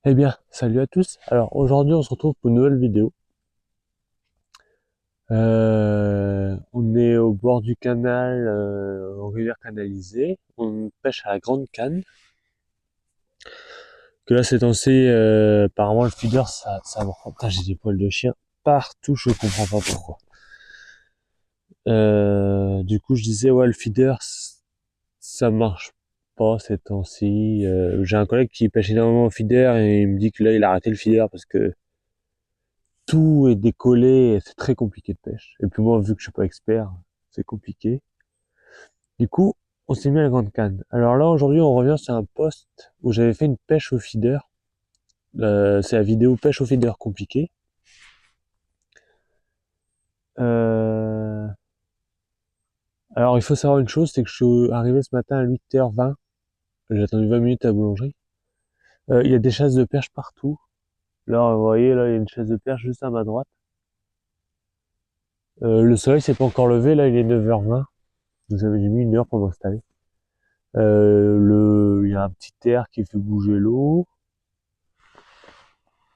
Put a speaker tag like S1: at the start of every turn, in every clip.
S1: Eh bien, salut à tous. Alors aujourd'hui, on se retrouve pour une nouvelle vidéo. On est au bord du canal, en rivière canalisée. On pêche à la grande canne. Que là, c'est temps-ci, apparemment le feeder, ça me rend. Putain, j'ai des poils de chien partout. Je comprends pas pourquoi. Du coup, je disais ouais, le feeder, ça marche pas ces temps-ci. J'ai un collègue qui pêche énormément au feeder et il me dit que là, il a arrêté le feeder parce que tout est décollé et c'est très compliqué de pêche. Et puis moi, vu que je suis pas expert, c'est compliqué. Du coup, on s'est mis à la grande canne. Alors là, aujourd'hui, on revient sur un post où j'avais fait une pêche au feeder. C'est la vidéo pêche au feeder compliquée. Euh, alors, il faut savoir une chose, c'est que je suis arrivé ce matin à 8h20. J'ai attendu 20 minutes à la boulangerie. Il y a des chasses de perche partout. Là, vous voyez, là, il y a une chasse de perche juste à ma droite. Le soleil s'est pas encore levé, là, il est 9h20. J'ai mis une heure pour m'installer. Il y a un petit air qui fait bouger l'eau.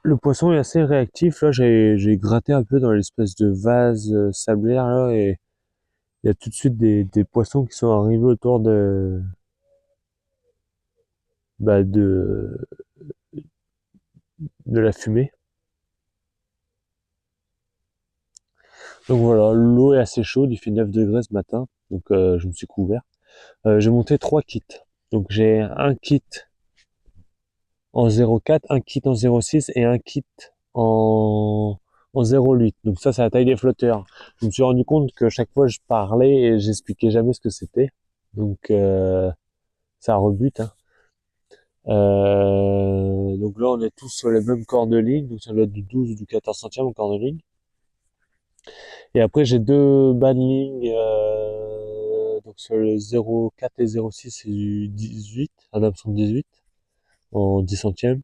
S1: Le poisson est assez réactif. Là, j'ai gratté un peu dans l'espèce de vase sablaire là et il y a tout de suite des poissons qui sont arrivés autour bah, de la fumée. Donc voilà, l'eau est assez chaude. Il fait 9 degrés ce matin, donc je me suis couvert. J'ai monté 3 kits. Donc j'ai un kit en 0,4, un kit en 0,6 et un kit en 0,8. Donc ça, c'est la taille des flotteurs. Je me suis rendu compte que chaque fois je parlais et j'expliquais jamais ce que c'était. Donc ça rebute. Hein. Donc là, on est tous sur les mêmes corps de ligne. Donc ça doit être du 12 ou du 14 centième en corps de ligne. Et après, j'ai deux bas de ligne. Donc sur le 0,4 et 0,6, c'est du 18, un hameçon de 18 en 10 centièmes.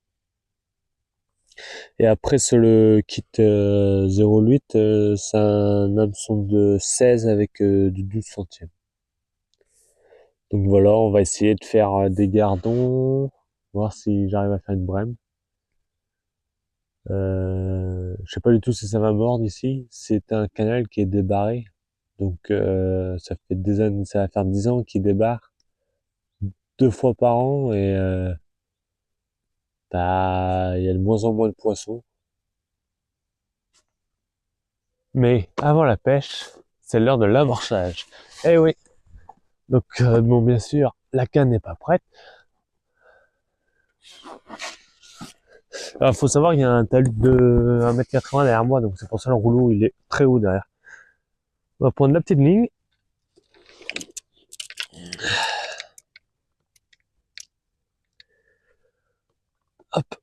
S1: Et après, sur le kit 0,8, c'est un hameçon de 16 avec du 12 centièmes. Donc voilà, on va essayer de faire des gardons, voir si j'arrive à faire une brème. Je sais pas du tout si ça va mordre ici. C'est un canal qui est débarré. Donc ça fait des années, ça va faire 10 ans qu'il débarre 2 fois par an et bah, il y a de moins en moins de poissons. Mais avant la pêche, c'est l'heure de l'amorçage. Eh oui. Donc bon, bien sûr, la canne n'est pas prête. Alors faut savoir qu'il y a un talus de 1,80 m derrière moi, donc c'est pour ça le rouleau il est très haut derrière. On va prendre la petite ligne. Hop.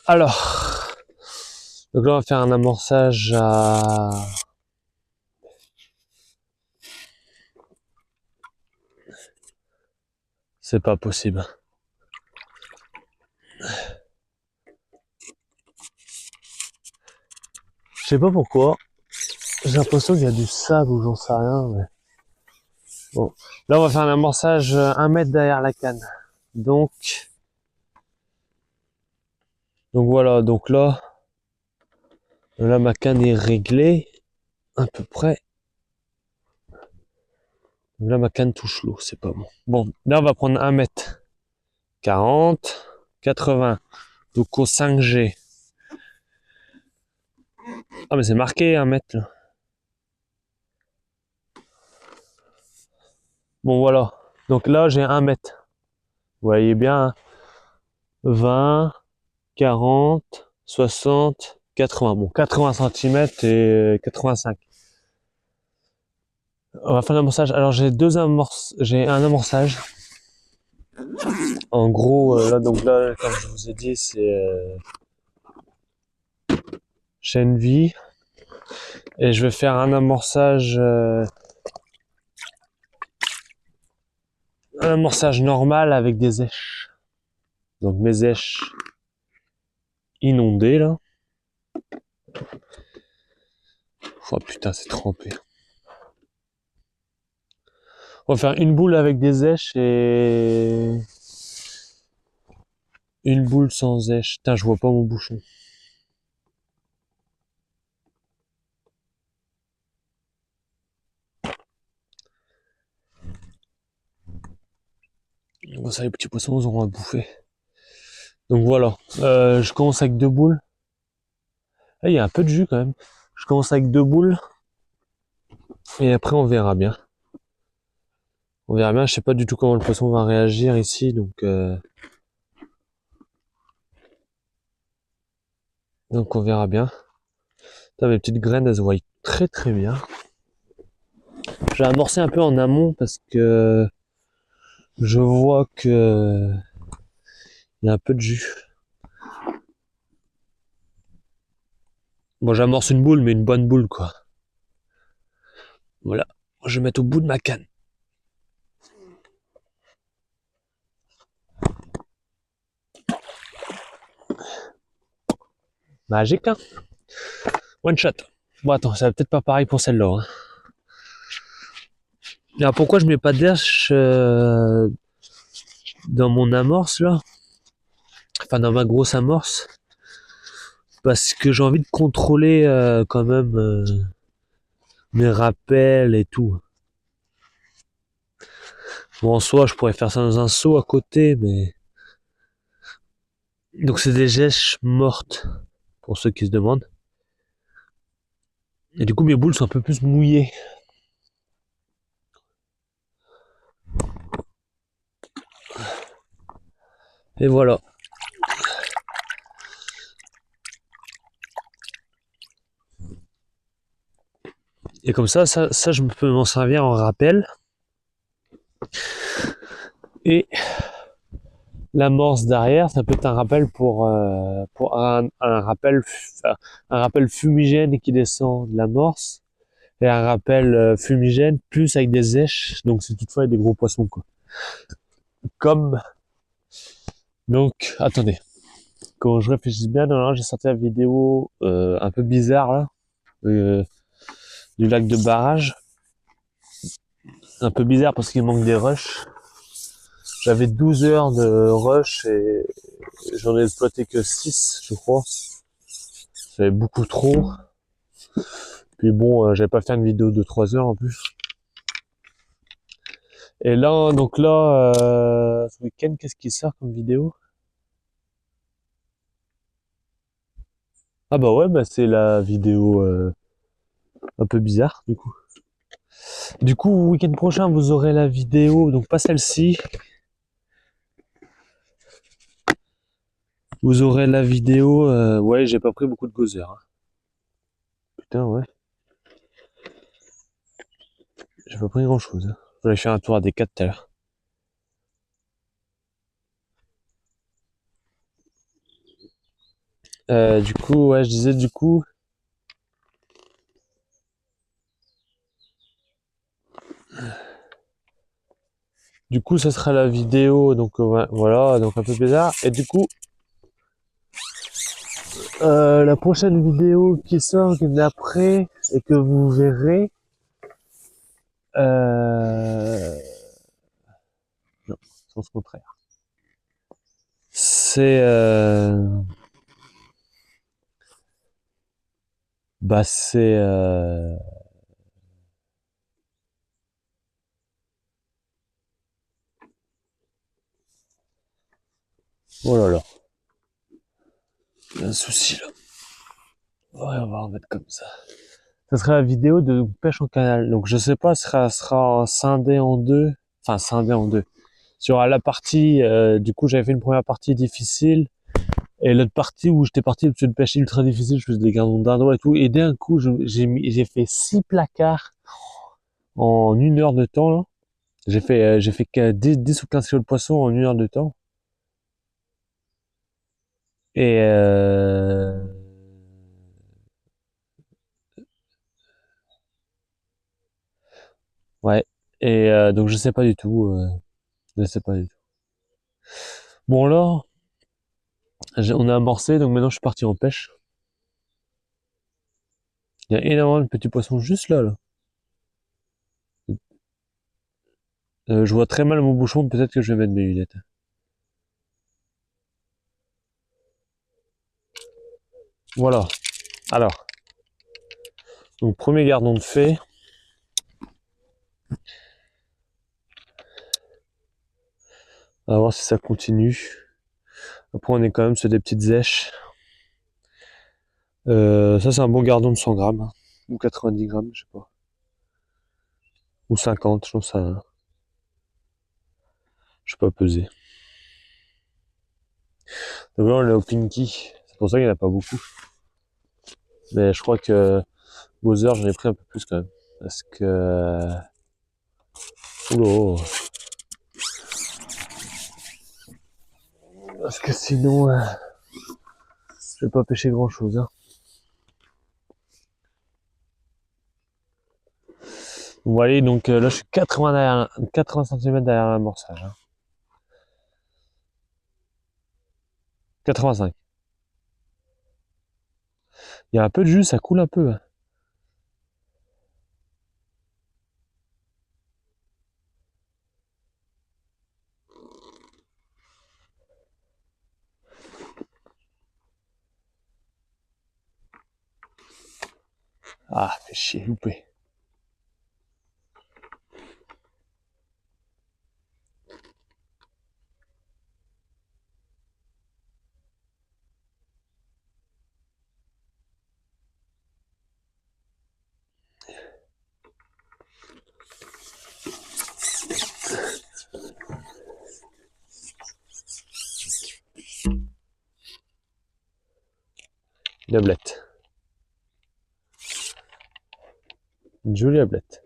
S1: Alors, donc là on va faire un amorçage à... C'est pas possible. Je sais pas pourquoi. J'ai l'impression qu'il y a du sable ou j'en sais rien. Mais... Bon. Là on va faire un amorçage 1 m derrière la canne. Donc voilà, donc là ma canne est réglée à peu près. Donc là ma canne touche l'eau, c'est pas bon. Bon, là on va prendre 1 m 40, 80. Donc au 5G. Ah mais c'est marqué 1 m là. Bon voilà. Donc là j'ai 1 m. Vous voyez bien, hein. 20, 40, 60, 80. Bon, 80 cm et 85. On va faire l'amorçage. Alors j'ai un amorçage. En gros, là, donc là, comme je vous ai dit, c'est chaîne vie. Et je vais faire un amorçage normal avec des èches. Donc mes èches inondées là. Oh putain, c'est trempé. On va faire une boule avec des èches Une boule sans èche. Putain, je vois pas mon bouchon. Comme ça, les petits poissons ils auront à bouffer. Donc voilà. Je commence avec 2 boules. Ah, il y a un peu de jus quand même. Je commence avec 2 boules. Et après, on verra bien. On verra bien. Je sais pas du tout comment le poisson va réagir ici. Donc on verra bien. Putain, mes petites graines, elles se voient très très bien. J'ai amorcé un peu en amont parce que je vois que il y a un peu de jus. Bon, j'amorce une boule, mais une bonne boule, quoi. Voilà. Je vais mettre au bout de ma canne. Magique, hein. One shot. Bon, attends, ça va peut-être pas pareil pour celle-là. Hein. Alors, pourquoi je mets pas d'herche dans mon amorce, là? Enfin, dans ma grosse amorce. Parce que j'ai envie de contrôler quand même mes rappels et tout. Bon, en soi, je pourrais faire ça dans un seau à côté, mais... Donc c'est des gèches mortes, pour ceux qui se demandent. Et du coup, mes boules sont un peu plus mouillées. Et voilà. Et comme ça, je peux m'en servir en rappel. Et l'amorce derrière, ça peut être un rappel pour un rappel fumigène qui descend de l'amorce. Et un rappel fumigène, plus avec des èches. Donc c'est toutefois avec des gros poissons, quoi. Comme... Donc, attendez. Quand je réfléchis bien, j'ai sorti la vidéo un peu bizarre, là. Du lac de barrage. Un peu bizarre parce qu'il manque des rushs. J'avais 12 heures de rush et j'en ai exploité que 6, je crois. C'était beaucoup trop. Puis bon, j'avais pas fait une vidéo de 3 heures en plus. Et là, donc là, ce week-end, qu'est-ce qui sort comme vidéo? Ah bah ouais, bah c'est la vidéo un peu bizarre du coup. Du coup, week-end prochain, vous aurez la vidéo, donc pas celle-ci. Vous aurez la vidéo, ouais, j'ai pas pris beaucoup de gozer. Hein. Putain, ouais. J'ai pas pris grand-chose. Hein. J'allais faire un tour à des 4 tout à l'heure. Du coup, ouais, je disais du coup. Du coup, ça sera la vidéo, donc ouais, voilà, donc un peu bizarre. Et du coup, la prochaine vidéo qui sort d'après et que vous verrez, non, sens contraire. C'est bah c'est oh là là, il y a un souci là. Ouais, on va remettre comme ça. Ça sera la vidéo de pêche en canal. Donc je sais pas, sera scindé en deux. Enfin scindé en deux. Sur la partie, du coup j'avais fait une première partie difficile. Et l'autre partie où j'étais parti sur une pêche ultra difficile, je faisais des gardons dindons et tout. Et d'un coup, j'ai fait 6 placards en 1 heure de temps, là. J'ai fait que 10 ou 15 kilos de poisson en 1 heure de temps. Et ouais. Et donc je sais pas du tout. Je sais pas du tout. Bon là, on a amorcé, donc maintenant je suis parti en pêche. Il y a énormément de petits poissons juste là, là. Je vois très mal mon bouchon, peut-être que je vais mettre mes lunettes. Voilà. Alors, donc premier gardon de fait. On va voir si ça continue. Après, on est quand même sur des petites zèches. Ça, c'est un bon gardon de 100 grammes. Hein. Ou 90 grammes, je sais pas. Ou 50, je sais pas. Je sais pas peser. Donc là, on est au Pinky. C'est pour ça qu'il n'y en a pas beaucoup. Mais je crois que Bowser, j'en ai pris un peu plus quand même. Parce que... Oula. Parce que sinon, je vais pas pêcher grand chose. Hein. Bon allez, donc là je suis 80 cm derrière l'amorçage. Hein. 85. Il y a un peu de jus, ça coule un peu. Hein. Ah, fait chier, loupé. Une ablette. Une jolie ablette.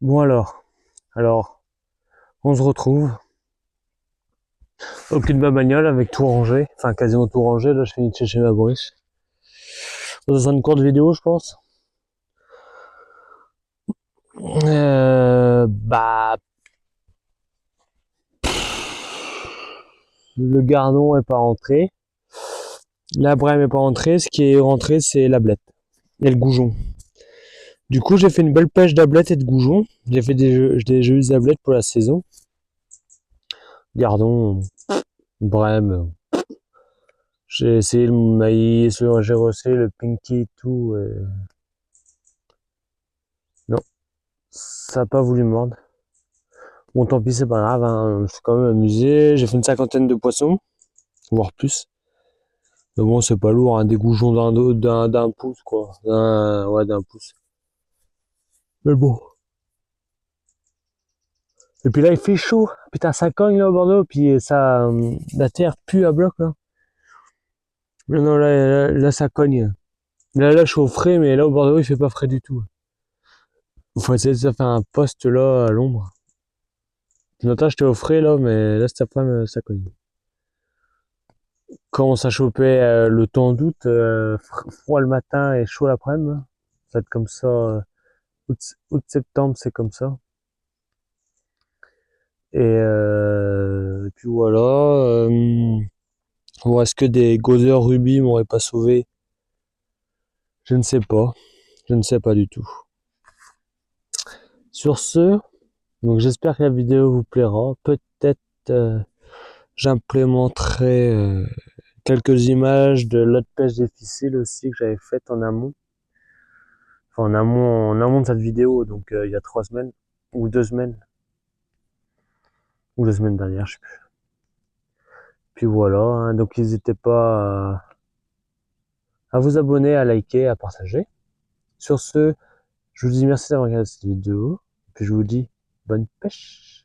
S1: Bon alors, on se retrouve au cul de ma bagnole avec tout rangé, enfin quasiment tout rangé. Là, je finis de chercher ma brousse. Ça sera une courte vidéo, je pense. Bah, le gardon est pas rentré, la brème est pas rentrée. Ce qui est rentré, c'est la blette et le goujon. Du coup, j'ai fait une belle pêche d'ablette et de goujon. J'ai fait des jolies ablettes pour la saison. Gardon, brème. J'ai essayé le maïs, j'ai rossé le pinky et tout. Non, ça a pas voulu mordre. Bon, tant pis, c'est pas grave, hein. Je suis quand même amusé. J'ai fait une 50aine de poissons, voire plus. Mais bon, c'est pas lourd, hein. Des goujons d'un pouce, quoi. Ouais, d'un pouce. Mais bon. Et puis là, il fait chaud. Putain, ça cogne là au Bordeaux. Puis ça, la terre pue à bloc là. Non, là, ça cogne. Là, je suis au frais, mais là au Bordeaux, il fait pas frais du tout. Il faut essayer de se faire un poste là à l'ombre. Ce matin, j'étais au frais là, mais là, cet après-midi, ça cogne. Quand ça chopait le temps d'août, froid le matin et chaud l'après-midi, ça va être comme ça. Août-septembre, c'est comme ça. Et puis voilà. Ou est-ce que des Gozer Ruby m'auraient pas sauvé? Je ne sais pas. Je ne sais pas du tout. Sur ce, donc j'espère que la vidéo vous plaira. Peut-être j'implémenterai quelques images de l'autre pêche difficile aussi que j'avais faite en amont. Enfin en amont de cette vidéo, donc il y a 3 semaines, ou 2 semaines, ou la semaine dernière, je sais plus. Puis voilà, hein, donc n'hésitez pas à vous abonner, à liker, à partager. Sur ce, je vous dis merci d'avoir regardé cette vidéo, puis je vous dis bonne pêche.